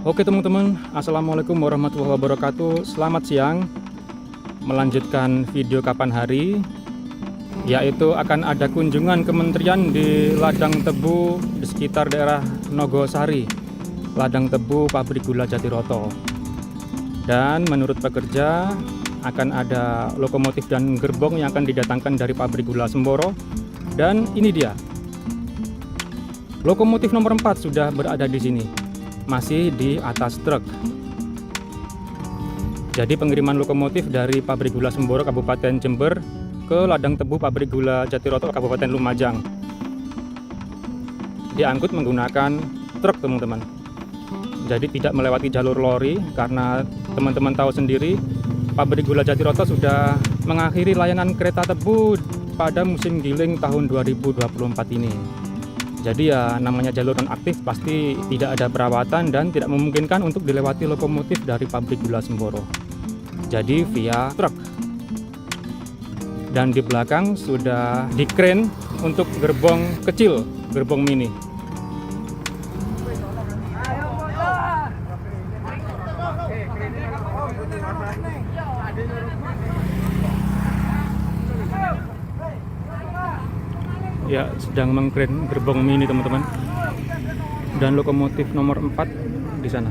Oke teman-teman, assalamualaikum warahmatullahi wabarakatuh. Selamat siang. Melanjutkan video kapan hari, yaitu akan ada kunjungan kementerian di ladang tebu di sekitar daerah Nogosari, ladang tebu pabrik gula Jatiroto. Dan menurut pekerja akan ada lokomotif dan gerbong yang akan didatangkan dari pabrik gula Semboro. Dan ini dia, lokomotif nomor 4 sudah berada di sini, masih di atas truk. Jadi pengiriman lokomotif dari pabrik gula Semboro Kabupaten Jember ke ladang tebu pabrik gula Jatiroto Kabupaten Lumajang diangkut menggunakan truk, teman-teman. Jadi tidak melewati jalur lori, karena teman-teman tahu sendiri pabrik gula Jatiroto sudah mengakhiri layanan kereta tebu pada musim giling tahun 2024 ini. Jadi ya namanya jalur non-aktif pasti tidak ada perawatan dan tidak memungkinkan untuk dilewati lokomotif dari pabrik gula Semboro. Jadi via truk. Dan di belakang sudah dikren untuk gerbong kecil, gerbong mini. Ya, sedang mengkren gerbong mini, teman-teman. Dan lokomotif nomor 4 di sana.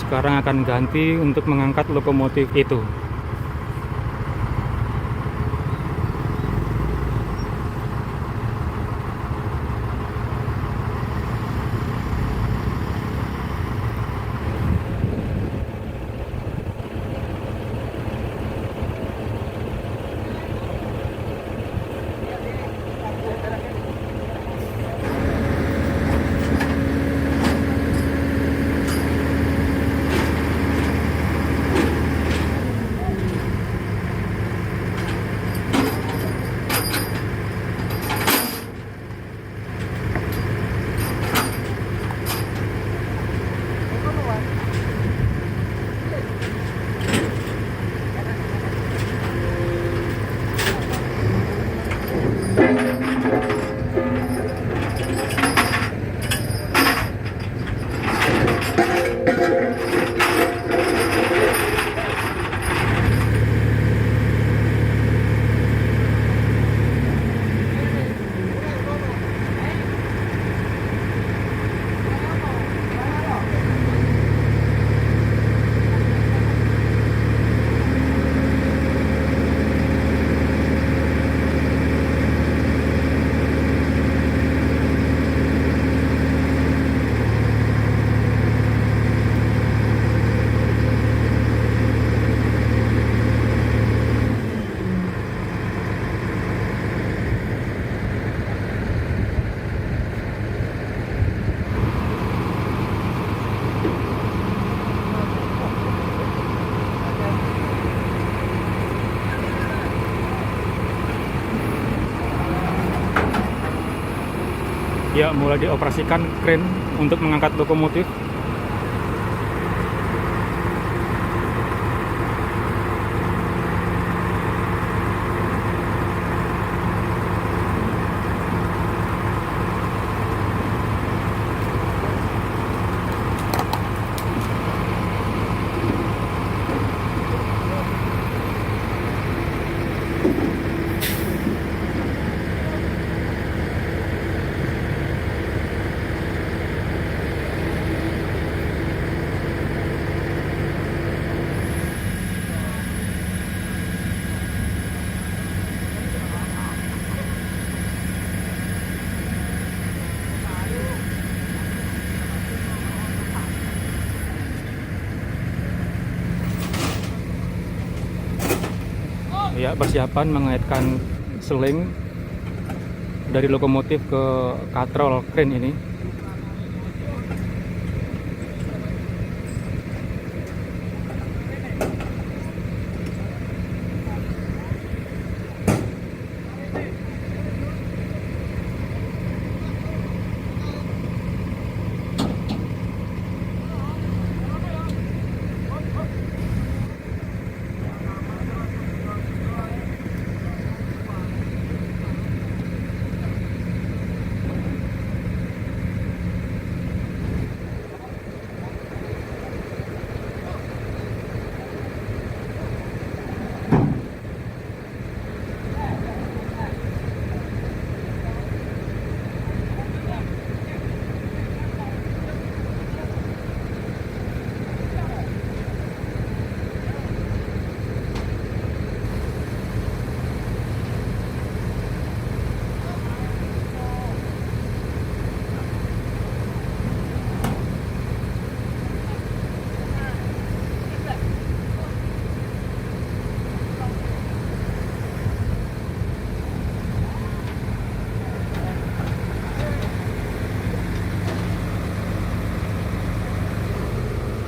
Sekarang akan ganti untuk mengangkat lokomotif itu. Ya, mulai dioperasikan kren untuk mengangkat lokomotif. Ya, persiapan mengaitkan seling dari lokomotif ke katrol kren ini.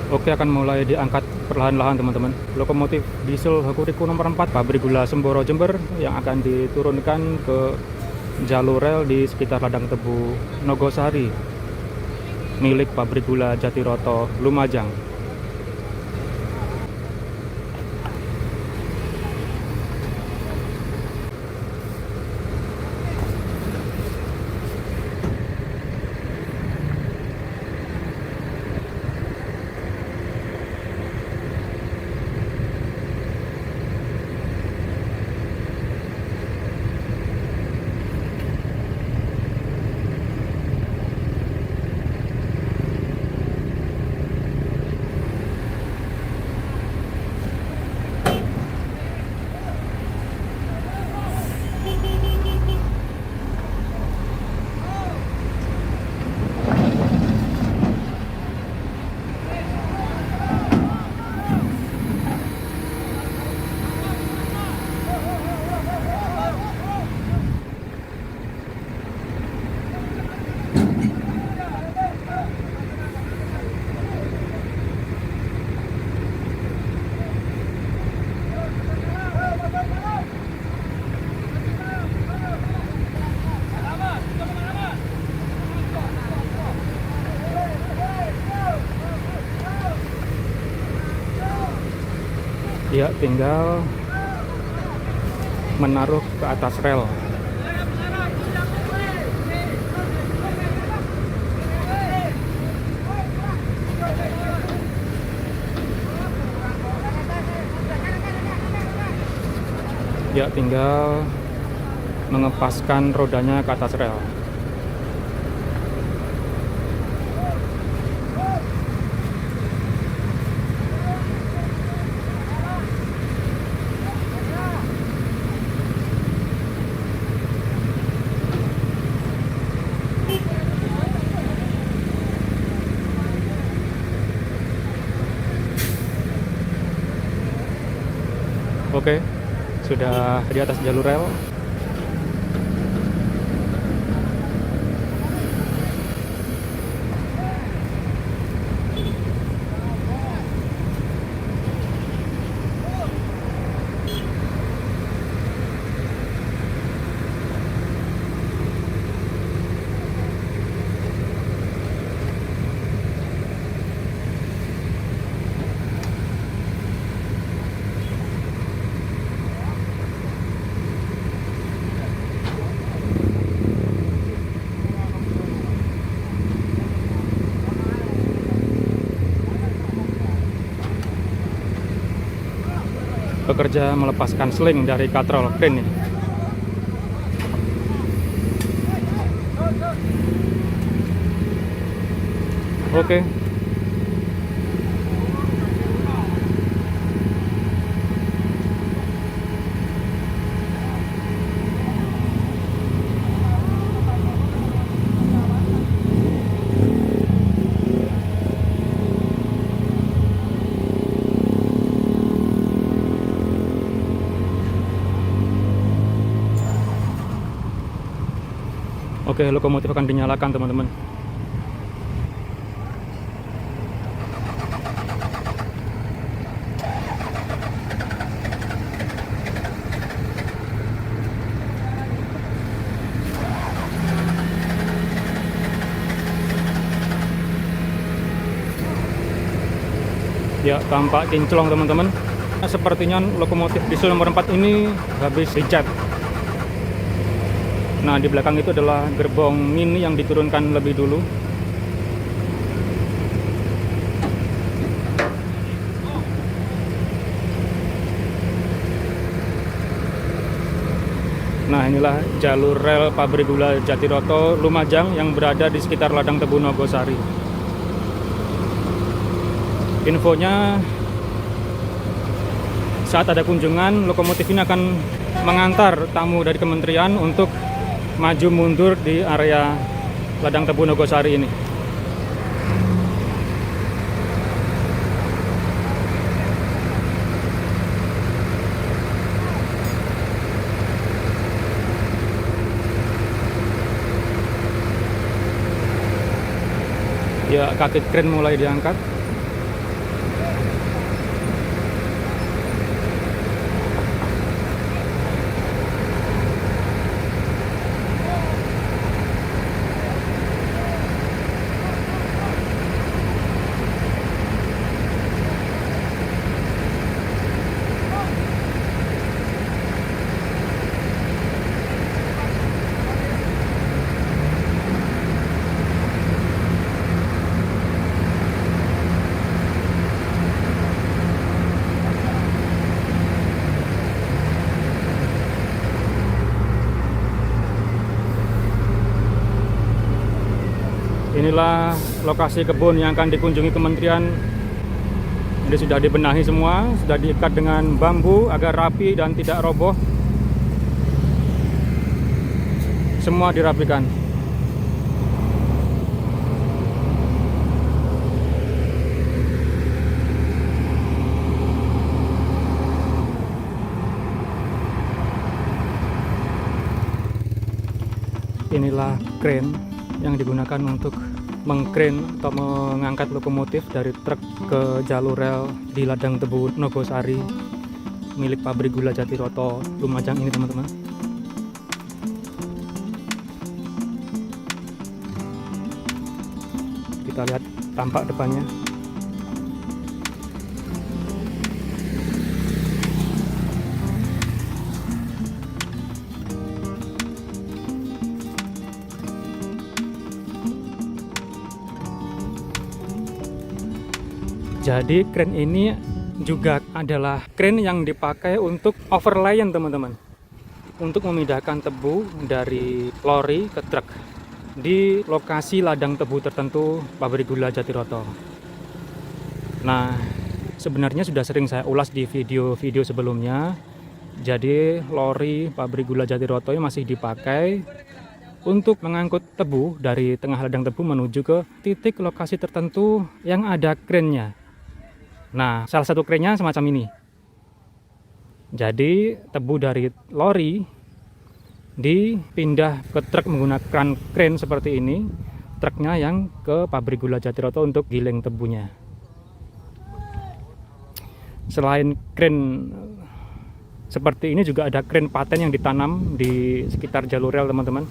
Oke, akan mulai diangkat perlahan-lahan teman-teman. Lokomotif diesel Hokuriku nomor 4 pabrik gula Semboro Jember yang akan diturunkan ke jalur rel di sekitar Ladang Tebu Nogosari milik pabrik gula Jatiroto Lumajang. Ya, tinggal menaruh ke atas rel. Ya, tinggal mengepaskan rodanya ke atas rel. Oke, sudah di atas jalur rel. Pekerja melepaskan sling dari katrol crane ini. Oke. Oke, lokomotif akan dinyalakan teman-teman. Ya, tampak kinclong teman-teman. Sepertinya lokomotif diesel nomor 4 ini habis dicat. Nah, di belakang itu adalah gerbong mini yang diturunkan lebih dulu. Nah, inilah jalur rel pabrik gula Jatiroto Lumajang yang berada di sekitar Ladang Tebu Nogosari. Infonya, saat ada kunjungan, lokomotif ini akan mengantar tamu dari kementerian untuk maju mundur di area Ladang Tebu Nogosari ini. Ya, kaki kren mulai diangkat. Inilah lokasi kebun yang akan dikunjungi kementerian. Ini sudah dibenahi semua, sudah diikat dengan bambu agar rapi dan tidak roboh. Semua dirapikan. Inilah crane yang digunakan untuk mengkren atau mengangkat lokomotif dari truk ke jalur rel di ladang tebu Nogosari milik pabrik gula Jatiroto Lumajang ini, teman-teman. Kita lihat tampak depannya. Jadi kren ini juga adalah kren yang dipakai untuk overland, teman-teman, untuk memindahkan tebu dari lori ke truk di lokasi ladang tebu tertentu pabrik gula Jatiroto. Nah, sebenarnya sudah sering saya ulas di video-video sebelumnya. Jadi lori pabrik gula Jatiroto ini masih dipakai untuk mengangkut tebu dari tengah ladang tebu menuju ke titik lokasi tertentu yang ada krennya. Nah, salah satu krennya semacam ini. Jadi tebu dari lori dipindah ke truk menggunakan kren seperti ini. Truknya yang ke pabrik gula Jatiroto untuk giling tebunya. Selain kren seperti ini juga ada kren paten yang ditanam di sekitar jalur rel, teman-teman.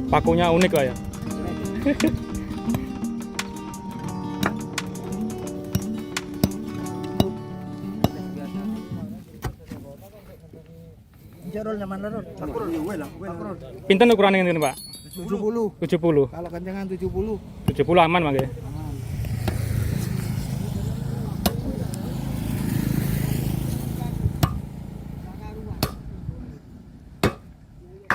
Pakunya unik lah ya. Pinten ukurannya ini, Pak? 70. 70. Kalau kencengan 70. 70 aman, Pak ya?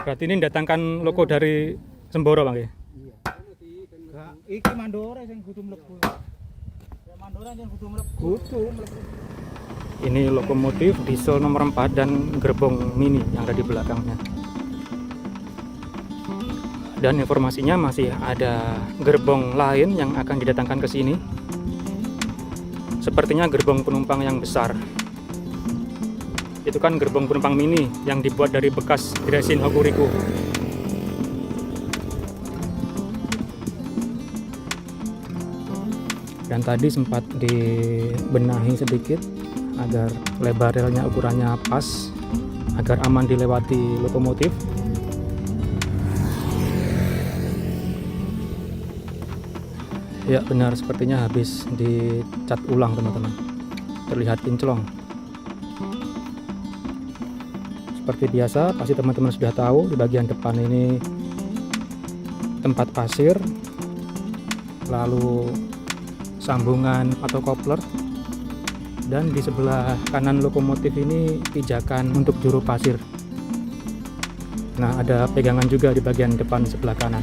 Berarti ini mendatangkan loko dari Semboro, Bang ya? Iya. Iki Mandora sing kudu mlebu. Mandora sing kudu mlebu. Ini lokomotif diesel nomor 4 dan gerbong mini yang ada di belakangnya. Dan informasinya masih ada gerbong lain yang akan didatangkan ke sini. Sepertinya gerbong penumpang yang besar. Itu kan gerbong penumpang mini yang dibuat dari bekas resin Hokuriku. Dan tadi sempat dibenahi sedikit agar lebar relnya ukurannya pas, agar aman dilewati lokomotif. Ya benar, sepertinya habis dicat ulang, teman-teman. Terlihat kinclong. Seperti biasa, pasti teman-teman sudah tahu di bagian depan ini tempat pasir, lalu sambungan atau kopler, dan di sebelah kanan lokomotif ini pijakan untuk juru pasir. Nah, ada pegangan juga di bagian depan sebelah kanan.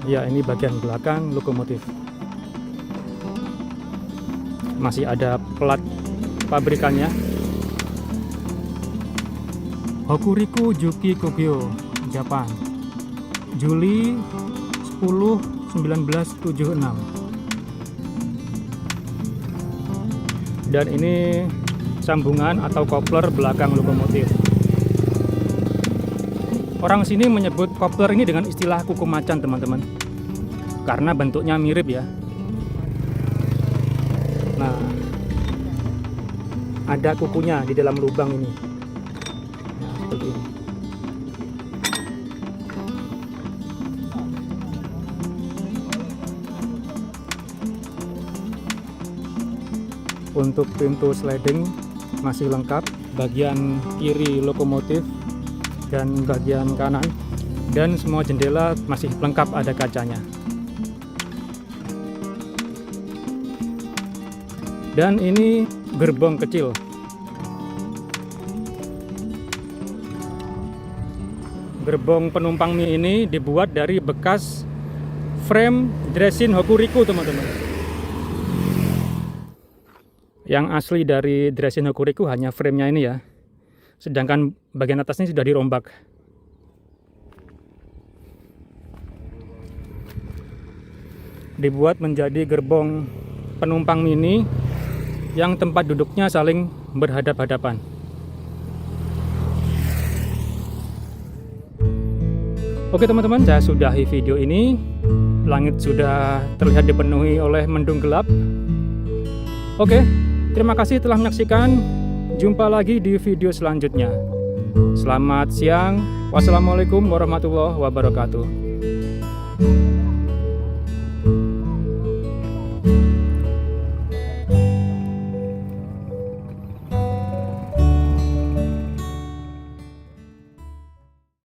Ya, ini bagian belakang lokomotif. Masih ada plat pabrikannya. Hokuriku Juki Kogyo, Jepang, Juli 10 1976. Dan ini sambungan atau kopler belakang lokomotif. Orang sini menyebut kopler ini dengan istilah kuku macan, teman-teman, karena bentuknya mirip ya. Nah, ada kukunya di dalam lubang ini. Nah, seperti ini. Untuk pintu sliding masih lengkap, bagian kiri lokomotif dan bagian kanan, dan semua jendela masih lengkap ada kacanya. Dan ini gerbong kecil. Gerbong penumpang mini ini dibuat dari bekas frame Dresin Hokuriku, teman-teman. Yang asli dari Dresin Hokuriku hanya frame-nya ini ya. Sedangkan bagian atasnya sudah dirombak. Dibuat menjadi gerbong penumpang mini yang tempat duduknya saling berhadap-hadapan. Oke teman-teman, saya sudahi video ini. Langit sudah terlihat dipenuhi oleh mendung gelap. Oke, terima kasih telah menyaksikan. Jumpa lagi di video selanjutnya. Selamat siang. Wassalamualaikum warahmatullahi wabarakatuh.